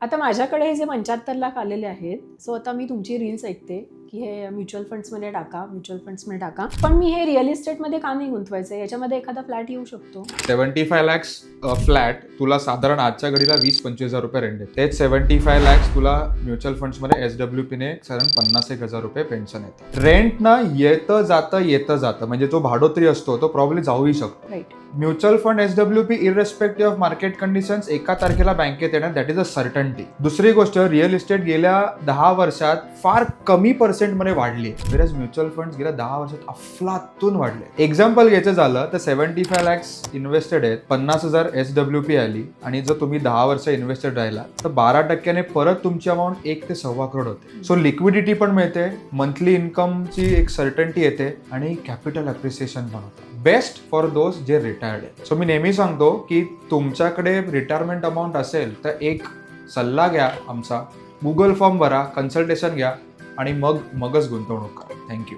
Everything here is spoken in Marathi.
आता माझ्याकडे हे जे 75 लाख आलेले आहेत, सो आता मी तुमची रील्स ऐकते की हे म्युच्युअल फंड्समध्ये टाका, म्युच्युअल फंड्समध्ये टाका. पण मी हे रिअल इस्टेटमध्ये का नाही गुंतवायचं? याच्यामध्ये एखादा फ्लॅट येऊ शकतो. 75 लॅक्स फ्लॅट तुला साधारण आजच्या घडीला 20-25 रुपये रेंट आहे. तेच 75 लॅक्स तुला म्युच्युअल फंड्समध्ये SWP ने साधारण 50,000 रुपये पेन्शन येतं. रेंट ना येतं जातं म्हणजे जो भाडोत्री असतो तो प्रॉब्ली जाऊही शकतो. Right. Mutual fund SWP irrespective of market conditions 1 तारखेला बँकेत येणार, दॅट इज अ सर्टन्टी. दुसरी गोष्ट, रिअल इस्टेट गेल्या 10 वर्षात फार कमी पर्सेंटमध्ये वाढली, वेरॅज म्युच्युअल फंड गेल्या 10 वर्षात अफलातून वाढले. एक्झाम्पल घ्यायचं झालं तर 75 लॅक्स इन्व्हेस्टेड आहेत, 50,000 SWP आली आणि जर तुम्ही 10 वर्ष इन्व्हेस्टेड राहिला तर 12% परत तुमची अमाऊंट 1 ते 1.25 करोड होते. सो लिक्विडिटी पण मिळते, मंथली इन्कमची एक सर्टन्टी येते आणि कॅपिटल अप्रिसिएशन पण होतं. बेस्ट फॉर दोज जे रिटायर्ड आहे. सो मी नेहमी सांगतो की तुमच्याकडे रिटायरमेंट अमाऊंट असेल तर एक सल्ला घ्या आमचा, गुगल फॉर्म भरा, कन्सल्टेशन घ्या आणि मगच गुंतवणूक करा. थँक्यू.